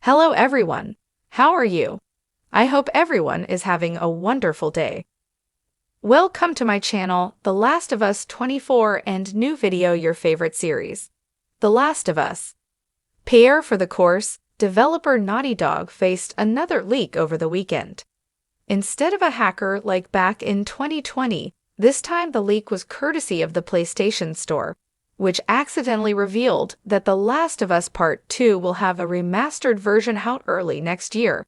Hello everyone. How are you? I hope everyone is having a wonderful day. Welcome to my channel, The Last of Us 24 and new video your favorite series, The Last of Us. Prepare for the course, developer Naughty Dog faced another leak over the weekend. Instead of a hacker like back in 2020, this time the leak was courtesy of the PlayStation Store, which accidentally revealed that The Last of Us Part 2 will have a remastered version out early next year.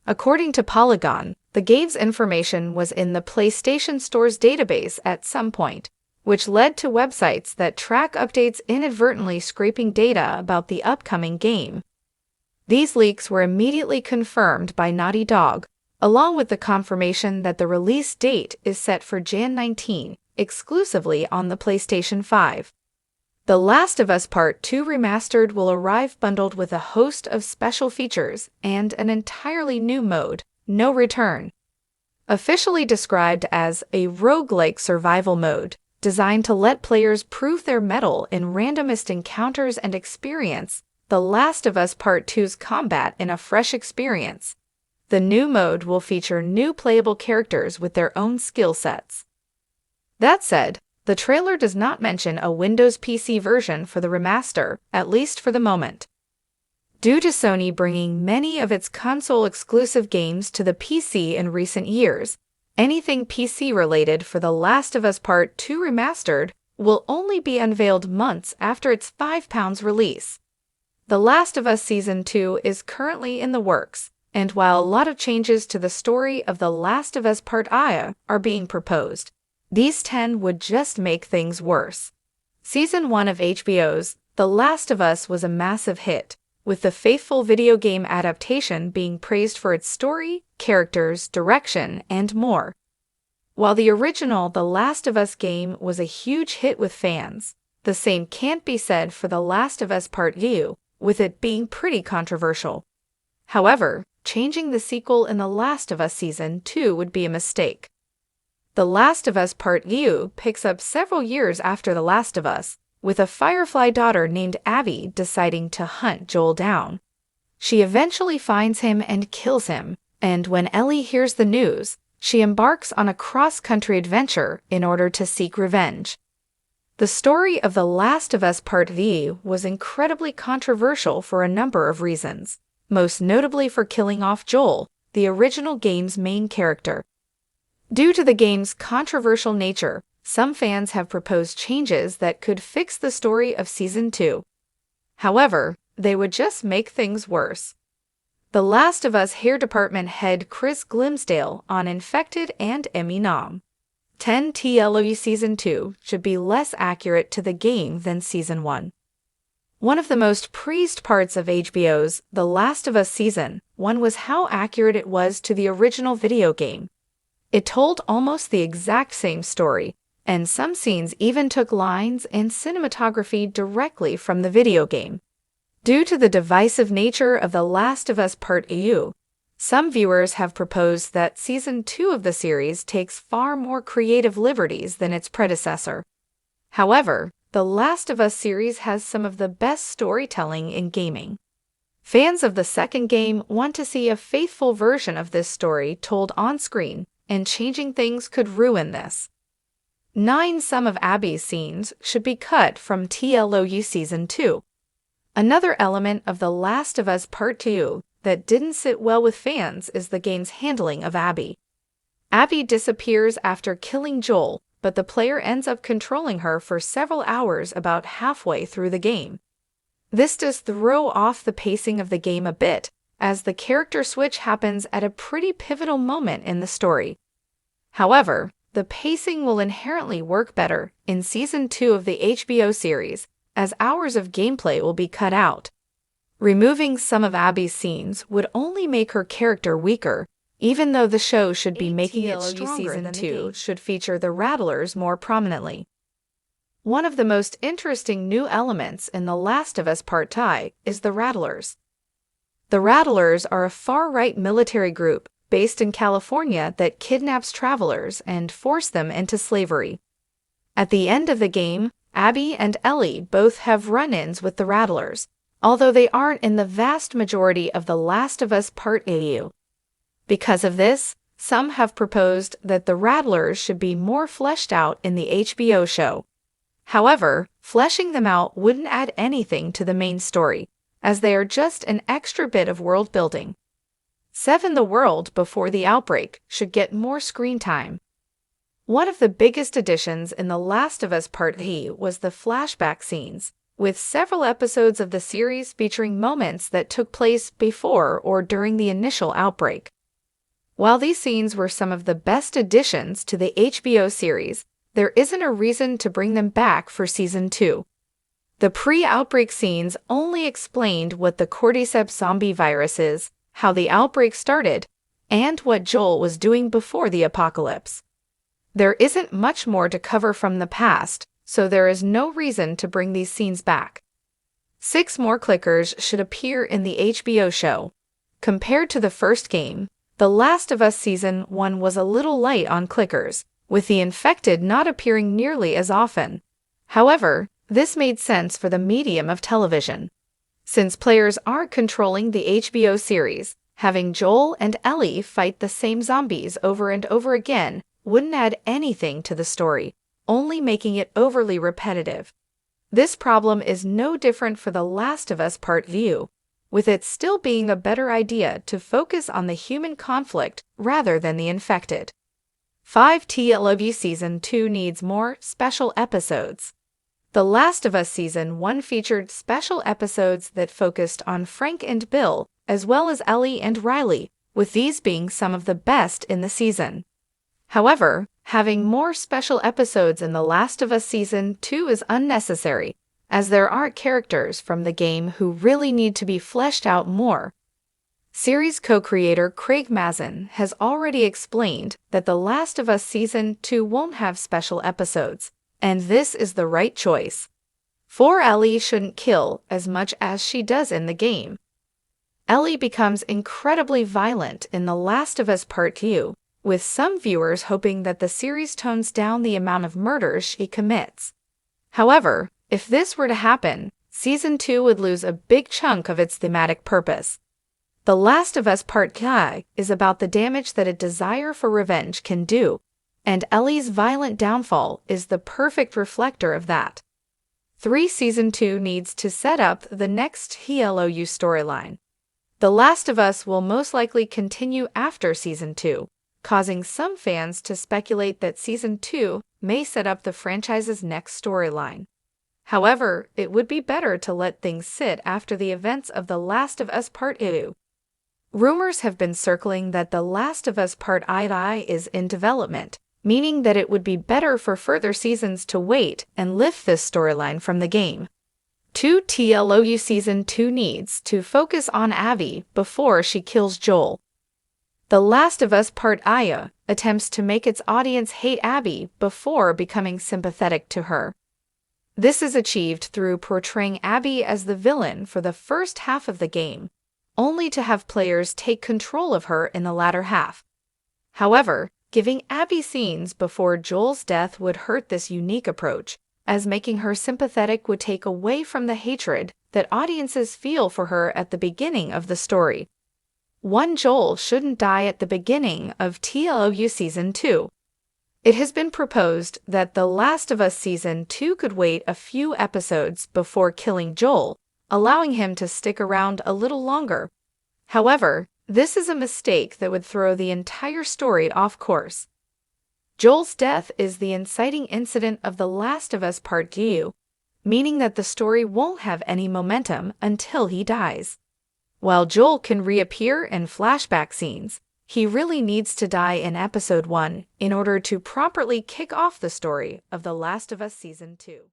According to Polygon, the game's information was in the PlayStation Store's database at some point, which led to websites that track updates inadvertently scraping data about the upcoming game. These leaks were immediately confirmed by Naughty Dog, along with the confirmation that the release date is set for Jan 19, exclusively on the PlayStation 5. The Last of Us Part 2 Remastered will arrive bundled with a host of special features and an entirely new mode, No Return. Officially described as a roguelike survival mode, designed to let players prove their mettle in randomized encounters and experience The Last of Us Part 2's combat in a fresh experience. The new mode will feature new playable characters with their own skill sets. That said, the trailer does not mention a Windows PC version for the remaster, at least for the moment. Due to Sony bringing many of its console-exclusive games to the PC in recent years, anything PC-related for The Last of Us Part 2 Remastered will only be unveiled months after its £5 release. The Last of Us Season 2 is currently in the works, and while a lot of changes to the story of The Last of Us Part I are being proposed, these 10 would just make things worse. Season 1 of HBO's The Last of Us was a massive hit, with the faithful video game adaptation being praised for its story, characters, direction, and more. While the original The Last of Us game was a huge hit with fans, the same can't be said for The Last of Us Part 2, with it being pretty controversial. However, changing the sequel in The Last of Us Season 2 would be a mistake. The Last of Us Part 2 picks up several years after The Last of Us, with a Firefly daughter named Abby deciding to hunt Joel down. She eventually finds him and kills him, and when Ellie hears the news, she embarks on a cross-country adventure in order to seek revenge. The story of The Last of Us Part 2 was incredibly controversial for a number of reasons, most notably for killing off Joel, the original game's main character. Due to the game's controversial nature, some fans have proposed changes that could fix the story of Season 2. However, they would just make things worse. The Last of Us hair department head Chris Glimsdale on Infected and Emmy nom. 10 TLOU Season 2 should be less accurate to the game than Season 1. One of the most praised parts of HBO's The Last of Us Season 1 was how accurate it was to the original video game. It told almost the exact same story, and some scenes even took lines and cinematography directly from the video game. Due to the divisive nature of The Last of Us Part 2, some viewers have proposed that Season 2 of the series takes far more creative liberties than its predecessor. However, The Last of Us series has some of the best storytelling in gaming. Fans of the second game want to see a faithful version of this story told on-screen, and changing things could ruin this. 9 Some of Abby's scenes should be cut from TLOU Season 2. Another element of The Last of Us Part 2 that didn't sit well with fans is the game's handling of Abby. Abby disappears after killing Joel, but the player ends up controlling her for several hours about halfway through the game. This does throw off the pacing of the game a bit, as the character switch happens at a pretty pivotal moment in the story. However, the pacing will inherently work better in Season 2 of the HBO series, as hours of gameplay will be cut out. Removing some of Abby's scenes would only make her character weaker, even though the show should be making it stronger. Season 2 should feature the Rattlers more prominently. One of the most interesting new elements in The Last of Us Part 2 is the Rattlers. The Rattlers are a far-right military group based in California that kidnaps travelers and force them into slavery. At the end of the game, Abby and Ellie both have run-ins with the Rattlers, although they aren't in the vast majority of The Last of Us Part EU. Because of this, some have proposed that the Rattlers should be more fleshed out in the HBO show. However, fleshing them out wouldn't add anything to the main story, as they are just an extra bit of world building. 7. The world before the outbreak should get more screen time. One of the biggest additions in The Last of Us Part E was the flashback scenes, with several episodes of the series featuring moments that took place before or during the initial outbreak. While these scenes were some of the best additions to the HBO series, there isn't a reason to bring them back for Season 2. The pre-outbreak scenes only explained what the cordyceps zombie virus is, how the outbreak started, and what Joel was doing before the apocalypse. There isn't much more to cover from the past, so there is no reason to bring these scenes back. 6 more clickers should appear in the HBO show. Compared to the first game, The Last of Us Season 1 was a little light on clickers, with the infected not appearing nearly as often. However, this made sense for the medium of television. Since players aren't controlling the HBO series, having Joel and Ellie fight the same zombies over and over again wouldn't add anything to the story, only making it overly repetitive. This problem is no different for The Last of Us Part View, with it still being a better idea to focus on the human conflict rather than the infected. 5. TLOV Season 2 needs more special episodes. The Last of Us Season 1 featured special episodes that focused on Frank and Bill, as well as Ellie and Riley, with these being some of the best in the season. However, having more special episodes in The Last of Us Season 2 is unnecessary, as there aren't characters from the game who really need to be fleshed out more. Series co-creator Craig Mazin has already explained that The Last of Us Season 2 won't have special episodes, and this is the right choice. 4. Ellie shouldn't kill as much as she does in the game. Ellie becomes incredibly violent in The Last of Us Part 2, with some viewers hoping that the series tones down the amount of murders she commits. However, if this were to happen, Season 2 would lose a big chunk of its thematic purpose. The Last of Us Part 2 is about the damage that a desire for revenge can do, and Ellie's violent downfall is the perfect reflector of that. 3. Season 2 needs to set up the next TLOU storyline. The Last of Us will most likely continue after Season 2, causing some fans to speculate that Season 2 may set up the franchise's next storyline. However, it would be better to let things sit after the events of The Last of Us Part 2. Rumors have been circling that The Last of Us Part II is in development, meaning that it would be better for further seasons to wait and lift this storyline from the game. 2. TLOU Season 2 needs to focus on Abby before she kills Joel. The Last of Us Part II attempts to make its audience hate Abby before becoming sympathetic to her. This is achieved through portraying Abby as the villain for the first half of the game, only to have players take control of her in the latter half. However, giving Abby scenes before Joel's death would hurt this unique approach, as making her sympathetic would take away from the hatred that audiences feel for her at the beginning of the story. 1. Joel shouldn't die at the beginning of TLOU Season 2. It has been proposed that The Last of Us Season 2 could wait a few episodes before killing Joel, allowing him to stick around a little longer. However, this is a mistake that would throw the entire story off course. Joel's death is the inciting incident of The Last of Us Part 2, meaning that the story won't have any momentum until he dies. While Joel can reappear in flashback scenes, he really needs to die in Episode 1 in order to properly kick off the story of The Last of Us Season 2.